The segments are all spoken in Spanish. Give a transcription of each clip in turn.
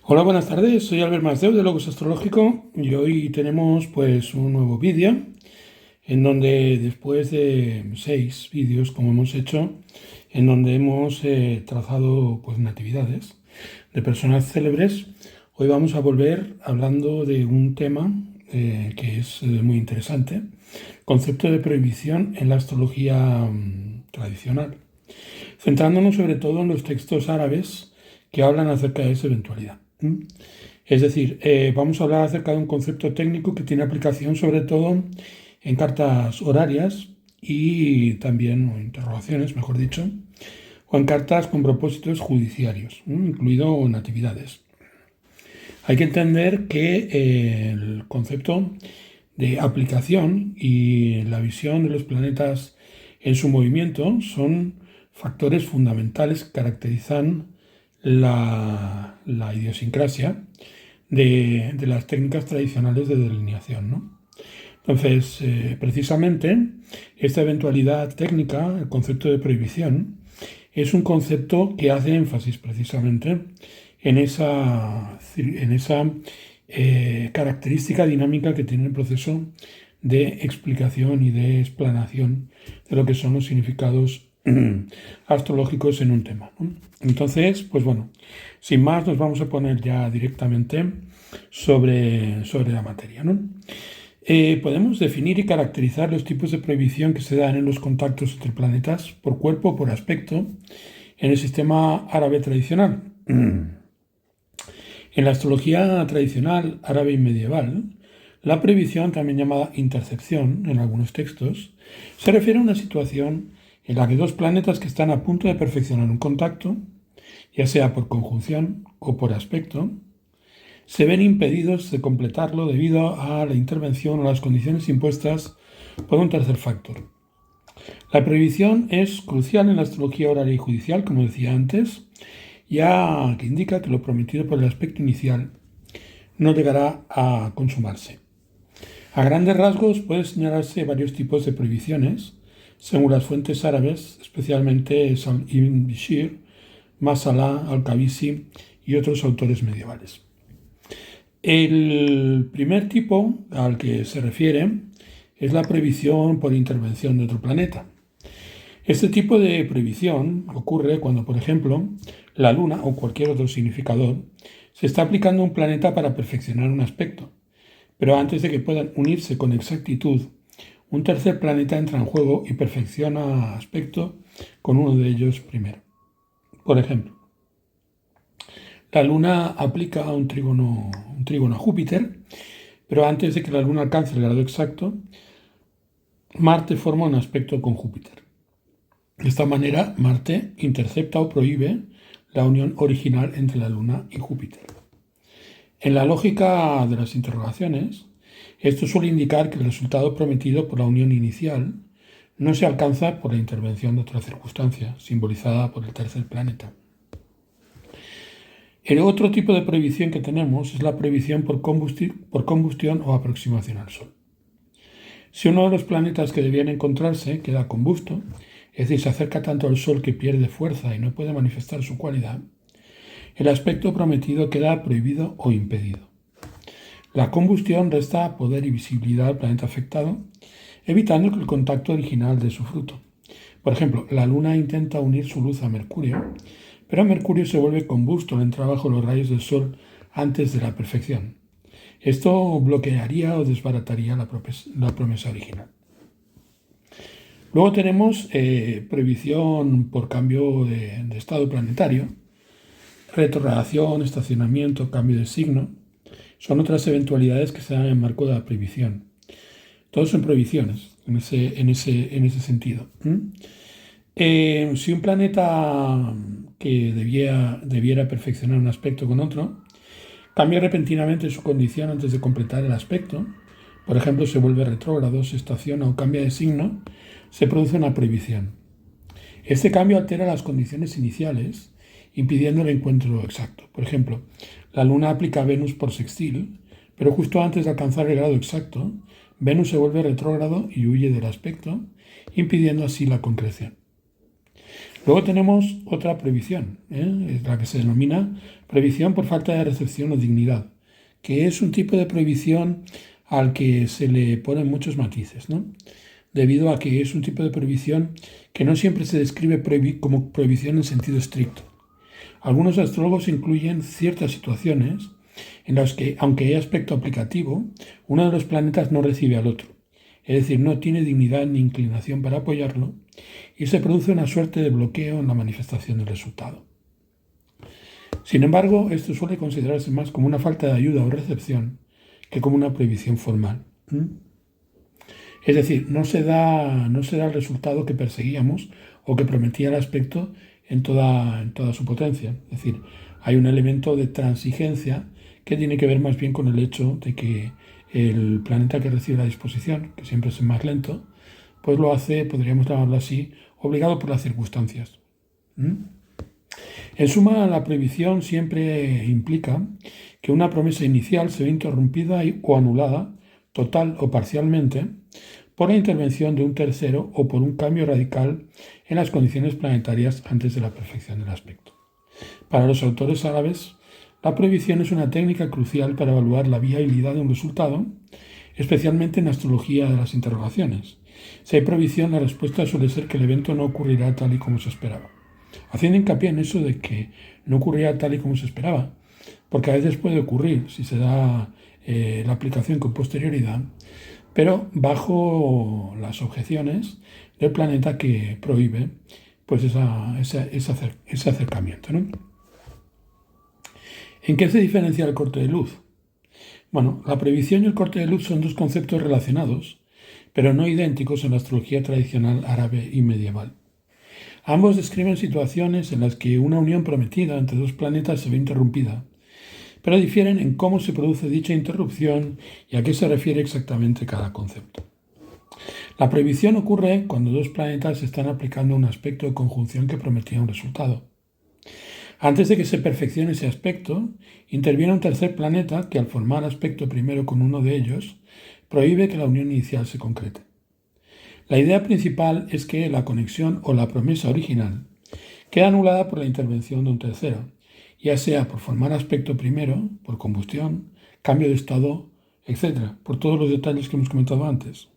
Hola, buenas tardes. Soy Albert Masdeu de Logos Astrológico y hoy tenemos pues un nuevo vídeo en donde después de 6 vídeos como hemos hecho, en donde hemos trazado pues natividades de personas célebres, hoy vamos a volver hablando de un tema que es muy interesante, concepto de prohibición en la astrología tradicional, centrándonos sobre todo en los textos árabes que hablan acerca de esa eventualidad. Es decir, vamos a hablar acerca de un concepto técnico que tiene aplicación sobre todo en cartas horarias y también, o interrogaciones, mejor dicho, o en cartas con propósitos judiciarios, incluido natividades. Hay que entender que el concepto de aplicación y la visión de los planetas en su movimiento son factores fundamentales que caracterizan la idiosincrasia de las técnicas tradicionales de delineación, ¿no? Entonces, precisamente, esta eventualidad técnica, el concepto de prohibición, es un concepto que hace énfasis precisamente en esa característica dinámica que tiene el proceso de explicación y de explanación de lo que son los significados astrológicos en un tema, ¿no? Entonces, pues bueno, sin más nos vamos a poner ya directamente sobre la materia, ¿no? Podemos definir y caracterizar los tipos de prohibición que se dan en los contactos entre planetas por cuerpo o por aspecto en el sistema árabe tradicional. En la astrología tradicional árabe y medieval, la prohibición, también llamada intercepción en algunos textos, se refiere a una situación en la que dos planetas que están a punto de perfeccionar un contacto, ya sea por conjunción o por aspecto, se ven impedidos de completarlo debido a la intervención o las condiciones impuestas por un tercer factor. La prohibición es crucial en la astrología oral y judicial, como decía antes, ya que indica que lo prometido por el aspecto inicial no llegará a consumarse. A grandes rasgos pueden señalarse varios tipos de prohibiciones, según las fuentes árabes, especialmente Sal ibn Bishir, Masalah, Al-Qabisi y otros autores medievales. El primer tipo al que se refiere es la prohibición por intervención de otro planeta. Este tipo de prohibición ocurre cuando, por ejemplo, la Luna o cualquier otro significador se está aplicando a un planeta para perfeccionar un aspecto, pero antes de que puedan unirse con exactitud, un tercer planeta entra en juego y perfecciona aspecto con uno de ellos primero. Por ejemplo, la Luna aplica un trígono a Júpiter, pero antes de que la Luna alcance el grado exacto, Marte forma un aspecto con Júpiter. De esta manera, Marte intercepta o prohíbe la unión original entre la Luna y Júpiter. En la lógica de las interrogaciones, esto suele indicar que el resultado prometido por la unión inicial no se alcanza por la intervención de otra circunstancia, simbolizada por el tercer planeta. El otro tipo de prohibición que tenemos es la prohibición por combustión o aproximación al Sol. Si uno de los planetas que debían encontrarse queda combusto, es decir, se acerca tanto al Sol que pierde fuerza y no puede manifestar su cualidad, el aspecto prometido queda prohibido o impedido. La combustión resta poder y visibilidad al planeta afectado, evitando que el contacto original dé su fruto. Por ejemplo, la Luna intenta unir su luz a Mercurio, pero Mercurio se vuelve combusto al entrar bajo los rayos del Sol antes de la perfección. Esto bloquearía o desbarataría la promesa original. Luego tenemos prohibición por cambio de estado planetario, retrogradación, estacionamiento, cambio de signo. Son otras eventualidades que se dan en el marco de la prohibición. Todos son prohibiciones en ese sentido. Si un planeta que debiera perfeccionar un aspecto con otro, cambia repentinamente su condición antes de completar el aspecto, por ejemplo, se vuelve retrógrado, se estaciona o cambia de signo, se produce una prohibición. Este cambio altera las condiciones iniciales, impidiendo el encuentro exacto. Por ejemplo, la Luna aplica a Venus por sextil, pero justo antes de alcanzar el grado exacto, Venus se vuelve retrógrado y huye del aspecto, impidiendo así la concreción. Luego tenemos otra prohibición, es la que se denomina prohibición por falta de recepción o dignidad, que es un tipo de prohibición al que se le ponen muchos matices, ¿no? Debido a que es un tipo de prohibición que no siempre se describe como prohibición en sentido estricto. Algunos astrólogos incluyen ciertas situaciones en las que, aunque hay aspecto aplicativo, uno de los planetas no recibe al otro, es decir, no tiene dignidad ni inclinación para apoyarlo, y se produce una suerte de bloqueo en la manifestación del resultado. Sin embargo, esto suele considerarse más como una falta de ayuda o recepción que como una prohibición formal. Es decir, no se da el resultado que perseguíamos o que prometía el aspecto en toda su potencia. Es decir, hay un elemento de transigencia que tiene que ver más bien con el hecho de que el planeta que recibe la disposición, que siempre es el más lento, pues lo hace, podríamos llamarlo así, obligado por las circunstancias. En suma, la prohibición siempre implica que una promesa inicial se ve interrumpida o anulada, total o parcialmente, por la intervención de un tercero o por un cambio radical en las condiciones planetarias antes de la perfección del aspecto. Para los autores árabes, la prohibición es una técnica crucial para evaluar la viabilidad de un resultado, especialmente en astrología de las interrogaciones. Si hay prohibición, la respuesta suele ser que el evento no ocurrirá tal y como se esperaba. Haciendo hincapié en eso de que no ocurrirá tal y como se esperaba, porque a veces puede ocurrir si se da la aplicación con posterioridad, pero bajo las objeciones del planeta que prohíbe pues ese acercamiento, ¿no? ¿En qué se diferencia el corte de luz? Bueno, la prohibición y el corte de luz son dos conceptos relacionados, pero no idénticos en la astrología tradicional árabe y medieval. Ambos describen situaciones en las que una unión prometida entre dos planetas se ve interrumpida, pero difieren en cómo se produce dicha interrupción y a qué se refiere exactamente cada concepto. La prohibición ocurre cuando dos planetas están aplicando un aspecto de conjunción que prometía un resultado. Antes de que se perfeccione ese aspecto, interviene un tercer planeta que, al formar aspecto primero con uno de ellos, prohíbe que la unión inicial se concrete. La idea principal es que la conexión o la promesa original queda anulada por la intervención de un tercero, ya sea por formar aspecto primero, por combustión, cambio de estado, etc., por todos los detalles que hemos comentado antes.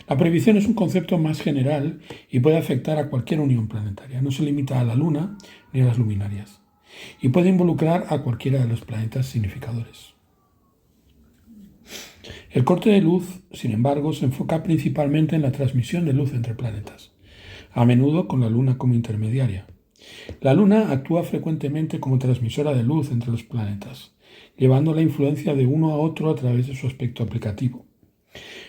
La prohibición es un concepto más general y puede afectar a cualquier unión planetaria. No se limita a la Luna ni a las luminarias. Y puede involucrar a cualquiera de los planetas significadores. El corte de luz, sin embargo, se enfoca principalmente en la transmisión de luz entre planetas, a menudo con la Luna como intermediaria. La Luna actúa frecuentemente como transmisora de luz entre los planetas, llevando la influencia de uno a otro a través de su aspecto aplicativo.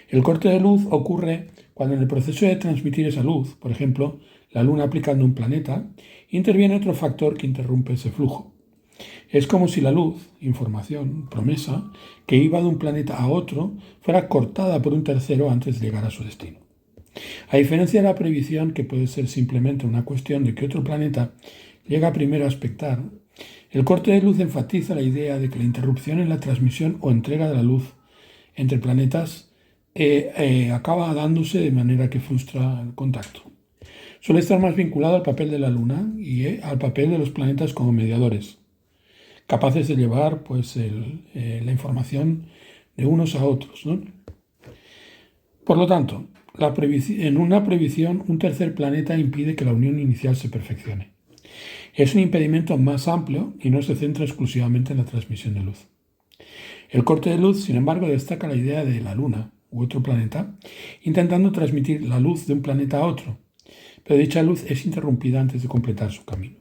El corte de luz ocurre cuando en el proceso de transmitir esa luz, por ejemplo, la Luna aplicando un planeta, interviene otro factor que interrumpe ese flujo. Es como si la luz, información, promesa, que iba de un planeta a otro, fuera cortada por un tercero antes de llegar a su destino. A diferencia de la prohibición, que puede ser simplemente una cuestión de que otro planeta llega primero a aspectar, el corte de luz enfatiza la idea de que la interrupción en la transmisión o entrega de la luz entre planetas acaba dándose de manera que frustra el contacto. Suele estar más vinculado al papel de la Luna y al papel de los planetas como mediadores, capaces de llevar pues, la información de unos a otros, ¿no? Por lo tanto, en una prohibición, un tercer planeta impide que la unión inicial se perfeccione. Es un impedimento más amplio y no se centra exclusivamente en la transmisión de luz. El corte de luz, sin embargo, destaca la idea de la Luna u otro planeta, intentando transmitir la luz de un planeta a otro, pero dicha luz es interrumpida antes de completar su camino.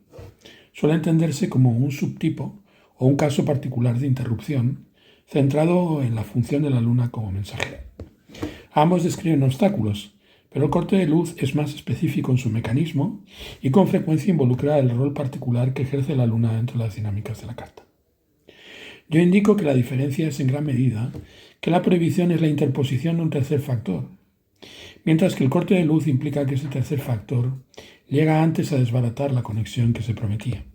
Suele entenderse como un subtipo o un caso particular de interrupción centrado en la función de la Luna como mensajera. Ambos describen obstáculos, pero el corte de luz es más específico en su mecanismo y con frecuencia involucra el rol particular que ejerce la Luna dentro de las dinámicas de la carta. Yo indico que la diferencia es en gran medida que la prohibición es la interposición de un tercer factor, mientras que el corte de luz implica que ese tercer factor llega antes a desbaratar la conexión que se prometía.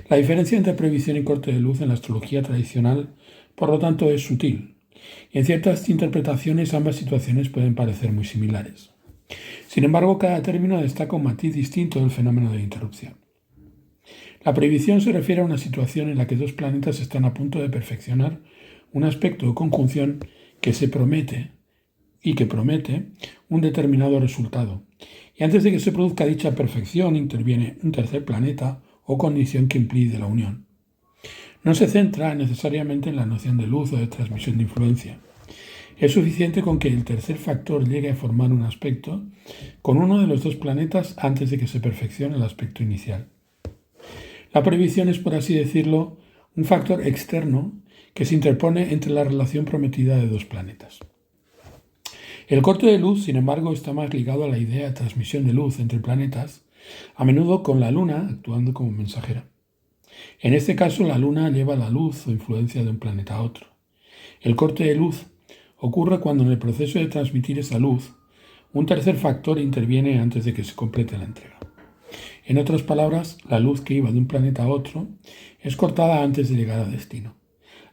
La diferencia entre prohibición y corte de luz en la astrología tradicional, por lo tanto, es sutil, y en ciertas interpretaciones ambas situaciones pueden parecer muy similares. Sin embargo, cada término destaca un matiz distinto del fenómeno de interrupción. La prohibición se refiere a una situación en la que dos planetas están a punto de perfeccionar un aspecto o conjunción que promete un determinado resultado. Y antes de que se produzca dicha perfección, interviene un tercer planeta o condición que impide la unión. No se centra necesariamente en la noción de luz o de transmisión de influencia. Es suficiente con que el tercer factor llegue a formar un aspecto con uno de los dos planetas antes de que se perfeccione el aspecto inicial. La prohibición es, por así decirlo, un factor externo que se interpone entre la relación prometida de dos planetas. El corte de luz, sin embargo, está más ligado a la idea de transmisión de luz entre planetas, a menudo con la Luna actuando como mensajera. En este caso, la Luna lleva la luz o influencia de un planeta a otro. El corte de luz ocurre cuando en el proceso de transmitir esa luz, un tercer factor interviene antes de que se complete la entrega. En otras palabras, la luz que iba de un planeta a otro es cortada antes de llegar a destino.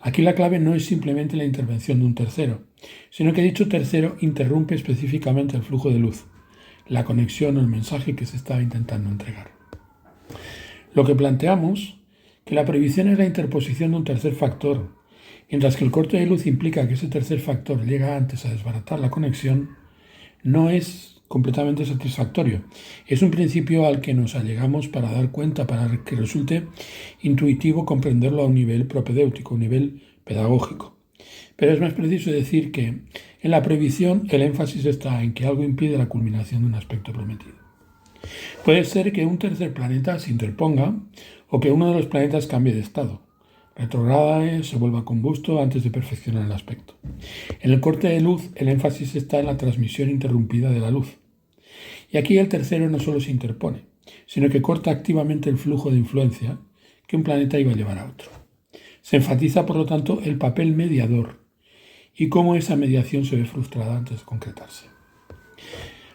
Aquí la clave no es simplemente la intervención de un tercero, sino que dicho tercero interrumpe específicamente el flujo de luz, la conexión o el mensaje que se estaba intentando entregar. Lo que planteamos, que la prohibición es la interposición de un tercer factor, mientras que el corte de luz implica que ese tercer factor llega antes a desbaratar la conexión, no es completamente satisfactorio. Es un principio al que nos allegamos para dar cuenta, para que resulte intuitivo comprenderlo a un nivel propedéutico, un nivel pedagógico. Pero es más preciso decir que en la prohibición el énfasis está en que algo impide la culminación de un aspecto prometido. Puede ser que un tercer planeta se interponga o que uno de los planetas cambie de estado, retrograde, se vuelva combusto antes de perfeccionar el aspecto. En el corte de luz, el énfasis está en la transmisión interrumpida de la luz. Y aquí el tercero no solo se interpone, sino que corta activamente el flujo de influencia que un planeta iba a llevar a otro. Se enfatiza, por lo tanto, el papel mediador y cómo esa mediación se ve frustrada antes de concretarse.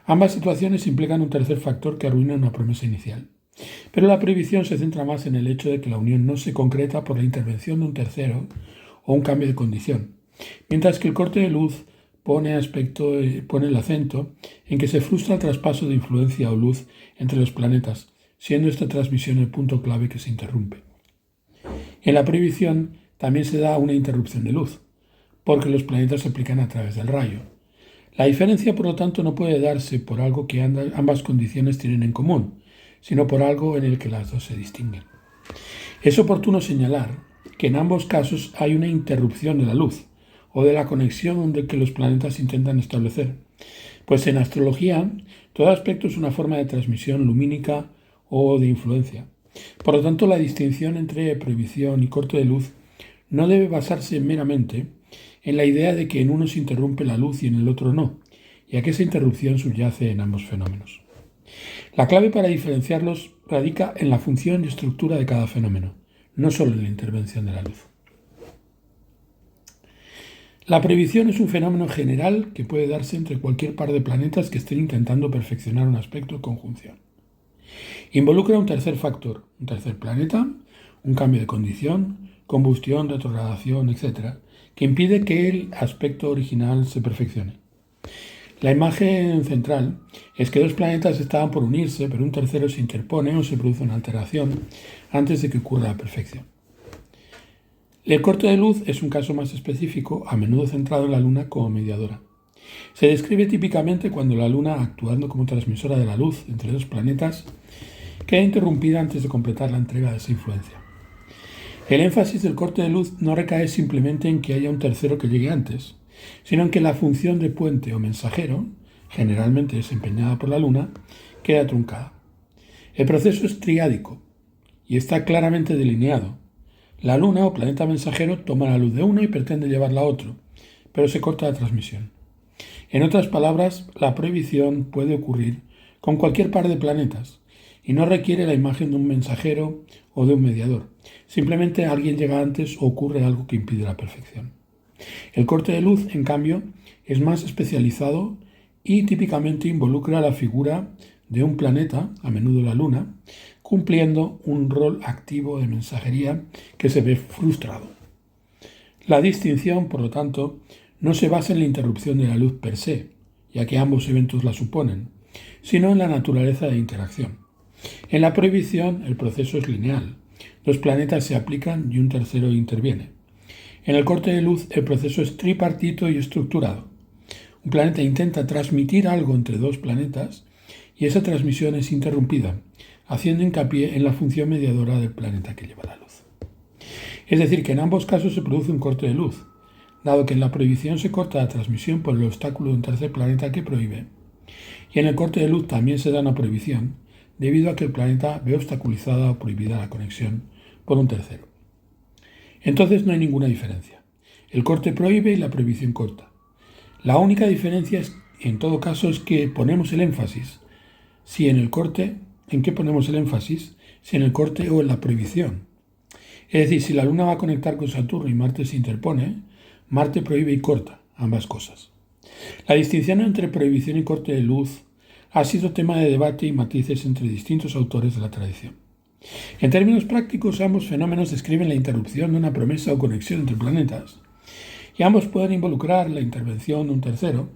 Ambas situaciones implican un tercer factor que arruina una promesa inicial. Pero la prohibición se centra más en el hecho de que la unión no se concreta por la intervención de un tercero o un cambio de condición, mientras que el corte de luz pone el acento en que se frustra el traspaso de influencia o luz entre los planetas, siendo esta transmisión el punto clave que se interrumpe. En la prohibición también se da una interrupción de luz, porque los planetas se aplican a través del rayo. La diferencia, por lo tanto, no puede darse por algo que ambas condiciones tienen en común, sino por algo en el que las dos se distinguen. Es oportuno señalar que en ambos casos hay una interrupción de la luz o de la conexión que los planetas intentan establecer, pues en astrología todo aspecto es una forma de transmisión lumínica o de influencia. Por lo tanto, la distinción entre prohibición y corte de luz no debe basarse meramente en la idea de que en uno se interrumpe la luz y en el otro no, ya que esa interrupción subyace en ambos fenómenos. La clave para diferenciarlos radica en la función y estructura de cada fenómeno, no solo en la intervención de la luz. La prohibición es un fenómeno general que puede darse entre cualquier par de planetas que estén intentando perfeccionar un aspecto o conjunción. Involucra un tercer factor, un tercer planeta, un cambio de condición, combustión, retrogradación, etc., que impide que el aspecto original se perfeccione. La imagen central es que dos planetas estaban por unirse, pero un tercero se interpone o se produce una alteración antes de que ocurra la perfección. El corte de luz es un caso más específico, a menudo centrado en la Luna como mediadora. Se describe típicamente cuando la Luna, actuando como transmisora de la luz entre dos planetas, queda interrumpida antes de completar la entrega de esa influencia. El énfasis del corte de luz no recae simplemente en que haya un tercero que llegue antes, sino en que la función de puente o mensajero, generalmente desempeñada por la Luna, queda truncada. El proceso es triádico y está claramente delineado. La Luna o planeta mensajero toma la luz de uno y pretende llevarla a otro, pero se corta la transmisión. En otras palabras, la prohibición puede ocurrir con cualquier par de planetas y no requiere la imagen de un mensajero o de un mediador. Simplemente alguien llega antes o ocurre algo que impide la perfección. El corte de luz, en cambio, es más especializado y típicamente involucra la figura de un planeta, a menudo la Luna, cumpliendo un rol activo de mensajería que se ve frustrado. La distinción, por lo tanto, no se basa en la interrupción de la luz per se, ya que ambos eventos la suponen, sino en la naturaleza de interacción. En la prohibición, el proceso es lineal. Dos planetas se aplican y un tercero interviene. En el corte de luz, el proceso es tripartito y estructurado. Un planeta intenta transmitir algo entre dos planetas y esa transmisión es interrumpida, haciendo hincapié en la función mediadora del planeta que lleva la luz. Es decir, que en ambos casos se produce un corte de luz, dado que en la prohibición se corta la transmisión por el obstáculo de un tercer planeta que prohíbe, y en el corte de luz también se da una prohibición, debido a que el planeta ve obstaculizada o prohibida la conexión por un tercero. Entonces no hay ninguna diferencia. El corte prohíbe y la prohibición corta. La única diferencia en todo caso es que ponemos el énfasis. Si en el corte, ¿en qué ponemos el énfasis? Si en el corte o en la prohibición. Es decir, si la Luna va a conectar con Saturno y Marte se interpone, Marte prohíbe y corta ambas cosas. La distinción entre prohibición y corte de luz ha sido tema de debate y matices entre distintos autores de la tradición. En términos prácticos, ambos fenómenos describen la interrupción de una promesa o conexión entre planetas, y ambos pueden involucrar la intervención de un tercero,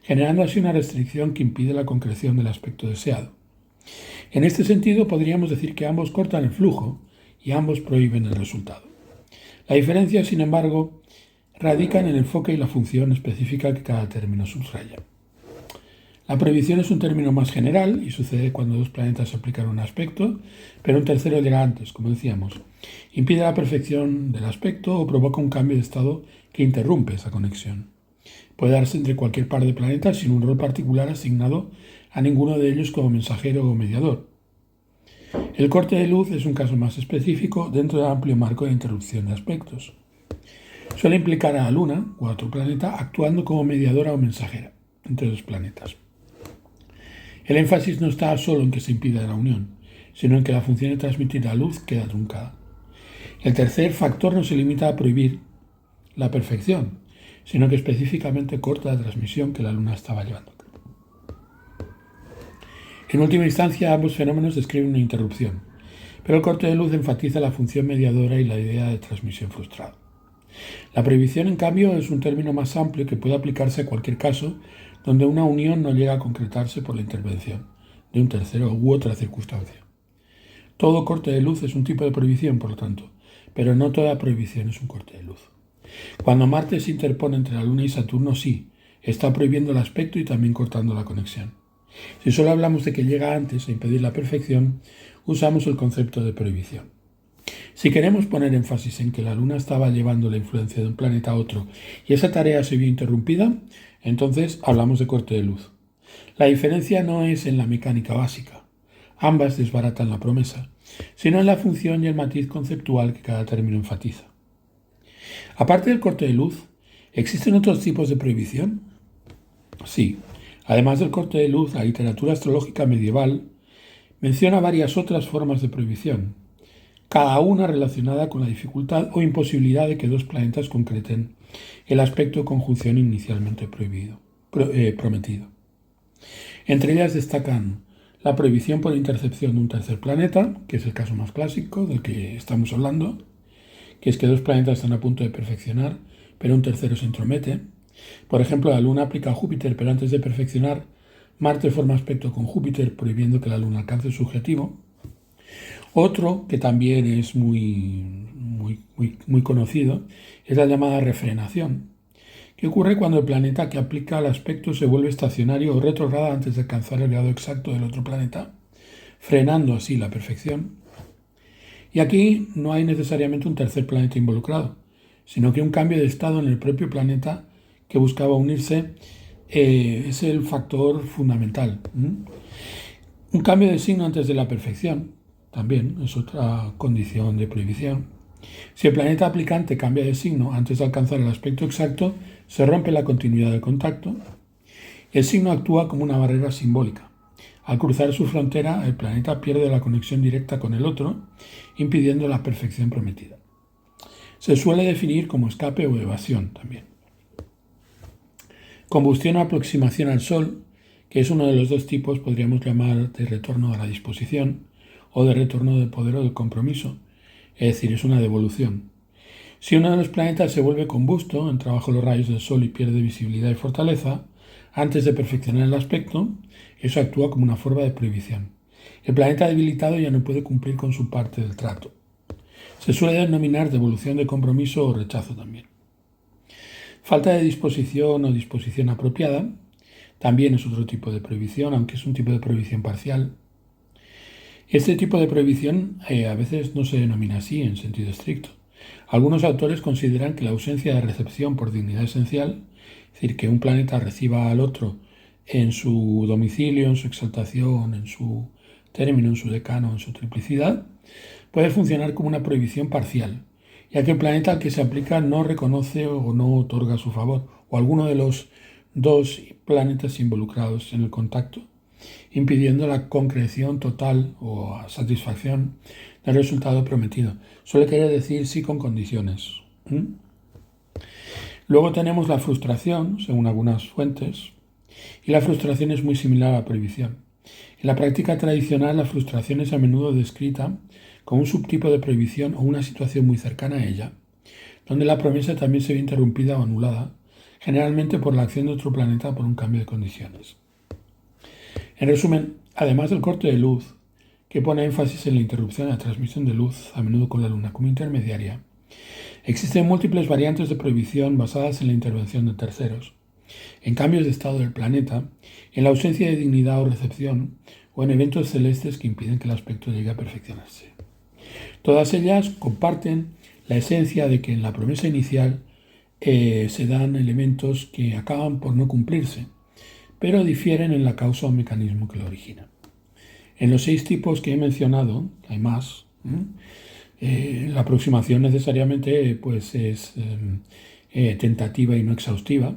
generando así una restricción que impide la concreción del aspecto deseado. En este sentido, podríamos decir que ambos cortan el flujo y ambos prohíben el resultado. La diferencia, sin embargo, radica en el enfoque y la función específica que cada término subraya. La prohibición es un término más general y sucede cuando dos planetas aplican un aspecto, pero un tercero llega antes, como decíamos. Impide la perfección del aspecto o provoca un cambio de estado que interrumpe esa conexión. Puede darse entre cualquier par de planetas sin un rol particular asignado a ninguno de ellos como mensajero o mediador. El corte de luz es un caso más específico dentro del amplio marco de interrupción de aspectos. Suele implicar a la Luna o a otro planeta actuando como mediadora o mensajera entre dos planetas. El énfasis no está solo en que se impida la unión, sino en que la función de transmitir la luz queda truncada. El tercer factor no se limita a prohibir la perfección, sino que específicamente corta la transmisión que la Luna estaba llevando. En última instancia, ambos fenómenos describen una interrupción, pero el corte de luz enfatiza la función mediadora y la idea de transmisión frustrada. La prohibición, en cambio, es un término más amplio que puede aplicarse a cualquier caso donde una unión no llega a concretarse por la intervención de un tercero u otra circunstancia. Todo corte de luz es un tipo de prohibición, por lo tanto, pero no toda prohibición es un corte de luz. Cuando Marte se interpone entre la Luna y Saturno, sí, está prohibiendo el aspecto y también cortando la conexión. Si solo hablamos de que llega antes a impedir la perfección, usamos el concepto de prohibición. Si queremos poner énfasis en que la Luna estaba llevando la influencia de un planeta a otro y esa tarea se vio interrumpida, entonces hablamos de corte de luz. La diferencia no es en la mecánica básica, ambas desbaratan la promesa, sino en la función y el matiz conceptual que cada término enfatiza. Aparte del corte de luz, ¿existen otros tipos de prohibición? Sí. Además del corte de luz, la literatura astrológica medieval menciona varias otras formas de prohibición, cada una relacionada con la dificultad o imposibilidad de que dos planetas concreten el aspecto de conjunción inicialmente prometido. Entre ellas destacan la prohibición por intercepción de un tercer planeta, que es el caso más clásico del que estamos hablando, que es que dos planetas están a punto de perfeccionar, pero un tercero se entromete. Por ejemplo, la Luna aplica a Júpiter, pero antes de perfeccionar, Marte forma aspecto con Júpiter, prohibiendo que la Luna alcance su objetivo. Otro, que también es muy conocido, es la llamada refrenación, que ocurre cuando el planeta que aplica el aspecto se vuelve estacionario o retrógrado antes de alcanzar el grado exacto del otro planeta, frenando así la perfección. Y aquí no hay necesariamente un tercer planeta involucrado, sino que un cambio de estado en el propio planeta que buscaba unirse es el factor fundamental. Un cambio de signo antes de la perfección también es otra condición de prohibición. Si el planeta aplicante cambia de signo antes de alcanzar el aspecto exacto, se rompe la continuidad del contacto. El signo actúa como una barrera simbólica. Al cruzar su frontera, el planeta pierde la conexión directa con el otro, impidiendo la perfección prometida. Se suele definir como escape o evasión también. Combustión o aproximación al Sol, que es uno de los dos tipos, podríamos llamar de retorno a la disposición o de retorno del poder o del compromiso, es decir, es una devolución. Si uno de los planetas se vuelve combusto, entra bajo los rayos del Sol y pierde visibilidad y fortaleza, antes de perfeccionar el aspecto, eso actúa como una forma de prohibición. El planeta debilitado ya no puede cumplir con su parte del trato. Se suele denominar devolución de compromiso o rechazo también. Falta de disposición o disposición apropiada también es otro tipo de prohibición, aunque es un tipo de prohibición parcial. Este tipo de prohibición a veces no se denomina así en sentido estricto. Algunos autores consideran que la ausencia de recepción por dignidad esencial, es decir, que un planeta reciba al otro en su domicilio, en su exaltación, en su término, en su decano, en su triplicidad, puede funcionar como una prohibición parcial, ya que el planeta al que se aplica no reconoce o no otorga su favor, o alguno de los dos planetas involucrados en el contacto, impidiendo la concreción total o satisfacción del resultado prometido. Suele querer decir sí con condiciones. Luego tenemos la frustración, según algunas fuentes, y la frustración es muy similar a la prohibición. En la práctica tradicional, la frustración es a menudo descrita como un subtipo de prohibición o una situación muy cercana a ella, donde la promesa también se ve interrumpida o anulada, generalmente por la acción de otro planeta por un cambio de condiciones. En resumen, además del corte de luz, que pone énfasis en la interrupción de la transmisión de luz, a menudo con la Luna como intermediaria, existen múltiples variantes de prohibición basadas en la intervención de terceros, en cambios de estado del planeta, en la ausencia de dignidad o recepción, o en eventos celestes que impiden que el aspecto llegue a perfeccionarse. Todas ellas comparten la esencia de que en la promesa inicial se dan elementos que acaban por no cumplirse, pero difieren en la causa o mecanismo que lo origina. En los 6 tipos que he mencionado, hay más, la aproximación necesariamente pues, es tentativa y no exhaustiva.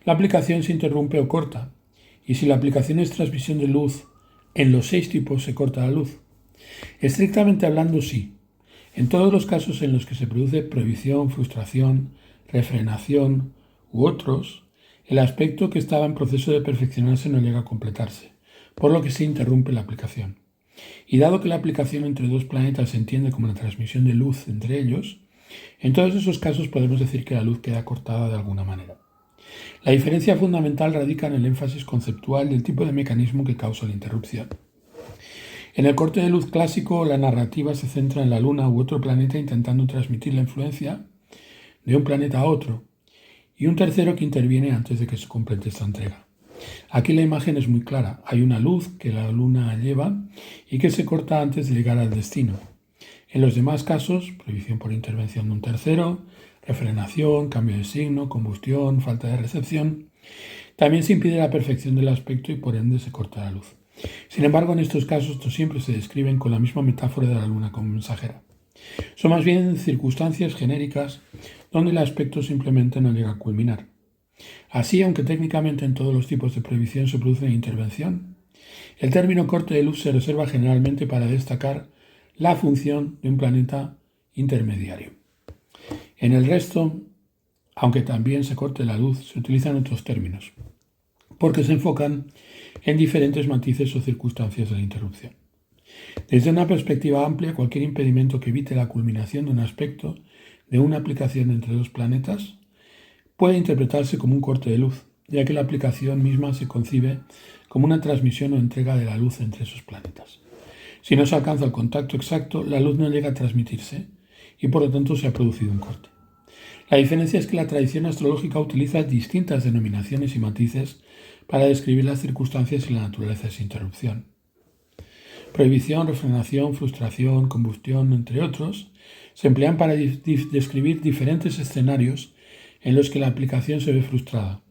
La aplicación se interrumpe o corta, y si la aplicación es transmisión de luz, en los 6 tipos se corta la luz. Estrictamente hablando, sí. En todos los casos en los que se produce prohibición, frustración, refrenación u otros, el aspecto que estaba en proceso de perfeccionarse no llega a completarse, por lo que se interrumpe la aplicación. Y dado que la aplicación entre dos planetas se entiende como la transmisión de luz entre ellos, en todos esos casos podemos decir que la luz queda cortada de alguna manera. La diferencia fundamental radica en el énfasis conceptual del tipo de mecanismo que causa la interrupción. En el corte de luz clásico, la narrativa se centra en la Luna u otro planeta intentando transmitir la influencia de un planeta a otro, y un tercero que interviene antes de que se complete esta entrega. Aquí la imagen es muy clara. Hay una luz que la Luna lleva y que se corta antes de llegar al destino. En los demás casos, prohibición por intervención de un tercero, refrenación, cambio de signo, combustión, falta de recepción, también se impide la perfección del aspecto y por ende se corta la luz. Sin embargo, en estos casos estos siempre se describen con la misma metáfora de la Luna como mensajera. Son más bien circunstancias genéricas donde el aspecto simplemente no llega a culminar. Así, aunque técnicamente en todos los tipos de prohibición se produce una intervención, el término corte de luz se reserva generalmente para destacar la función de un planeta intermediario. En el resto, aunque también se corte la luz, se utilizan otros términos, porque se enfocan en diferentes matices o circunstancias de la interrupción. Desde una perspectiva amplia, cualquier impedimento que evite la culminación de un aspecto de una aplicación entre dos planetas puede interpretarse como un corte de luz, ya que la aplicación misma se concibe como una transmisión o entrega de la luz entre esos planetas. Si no se alcanza el contacto exacto, la luz no llega a transmitirse y por lo tanto se ha producido un corte. La diferencia es que la tradición astrológica utiliza distintas denominaciones y matices para describir las circunstancias y la naturaleza de esa interrupción. Prohibición, refrenación, frustración, combustión, entre otros, se emplean para describir diferentes escenarios en los que la aplicación se ve frustrada.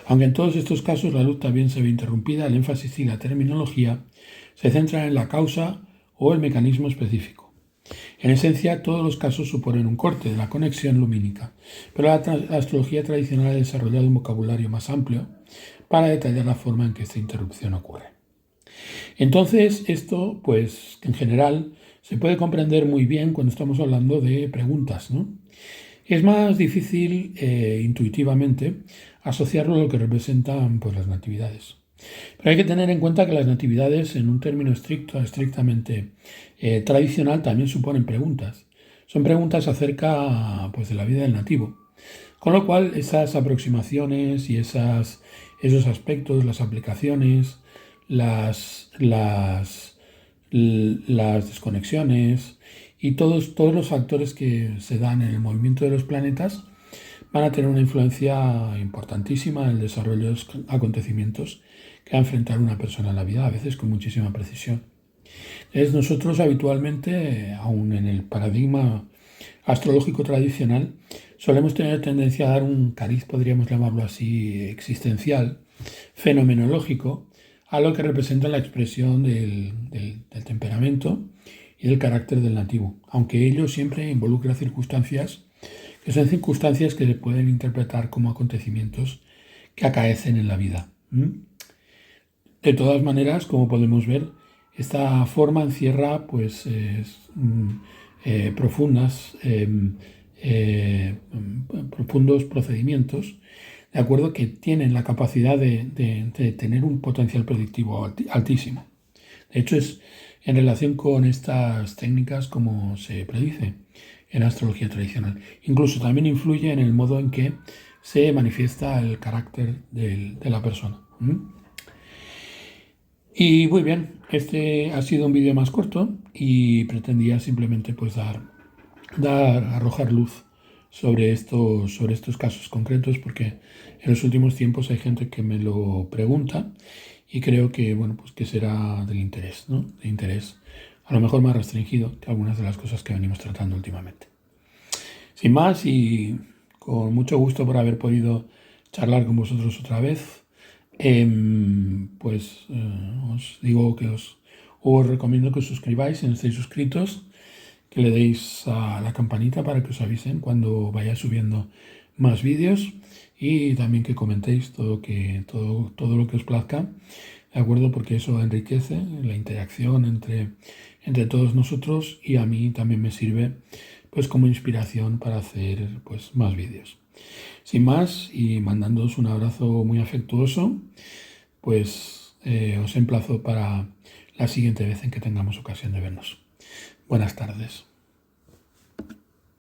Aunque en todos estos casos la luz también se ve interrumpida, el énfasis y la terminología se centran en la causa o el mecanismo específico. En esencia, todos los casos suponen un corte de la conexión lumínica, pero la astrología tradicional ha desarrollado un vocabulario más amplio para detallar la forma en que esta interrupción ocurre. Entonces, esto, pues, en general, se puede comprender muy bien cuando estamos hablando de preguntas, ¿no? Es más difícil intuitivamente asociarlo a lo que representan pues, las natividades. Pero hay que tener en cuenta que las natividades, en un término estrictamente tradicional, también suponen preguntas. Son preguntas acerca pues, de la vida del nativo. Con lo cual, esas aproximaciones y esos aspectos, las aplicaciones, las desconexiones y todos los factores que se dan en el movimiento de los planetas van a tener una influencia importantísima en el desarrollo de los acontecimientos que va a enfrentar una persona en la vida, a veces con muchísima precisión. Nosotros habitualmente, aún en el paradigma astrológico tradicional, solemos tener tendencia a dar un cariz, podríamos llamarlo así, existencial, fenomenológico, a lo que representa la expresión del temperamento y del carácter del nativo, aunque ello siempre involucra circunstancias que son circunstancias que se pueden interpretar como acontecimientos que acaecen en la vida. De todas maneras, como podemos ver, esta forma encierra pues, profundos procedimientos, de acuerdo, que tienen la capacidad de tener un potencial predictivo altísimo. De hecho, es en relación con estas técnicas como se predice en astrología tradicional. Incluso también influye en el modo en que se manifiesta el carácter de la persona. Y muy bien, este ha sido un vídeo más corto y pretendía simplemente pues arrojar luz sobre estos casos concretos, porque en los últimos tiempos hay gente que me lo pregunta y creo que bueno, pues que será del interés, ¿no? De interés a lo mejor más restringido que algunas de las cosas que venimos tratando últimamente. Sin más, y con mucho gusto por haber podido charlar con vosotros otra vez, os digo que os recomiendo que os suscribáis si no estáis suscritos, que le deis a la campanita para que os avisen cuando vaya subiendo más vídeos y también que comentéis todo lo que os plazca, ¿de acuerdo? Porque eso enriquece la interacción entre todos nosotros y a mí también me sirve pues como inspiración para hacer pues más vídeos. Sin más, y mandándoos un abrazo muy afectuoso, pues os emplazo para la siguiente vez en que tengamos ocasión de vernos. Buenas tardes.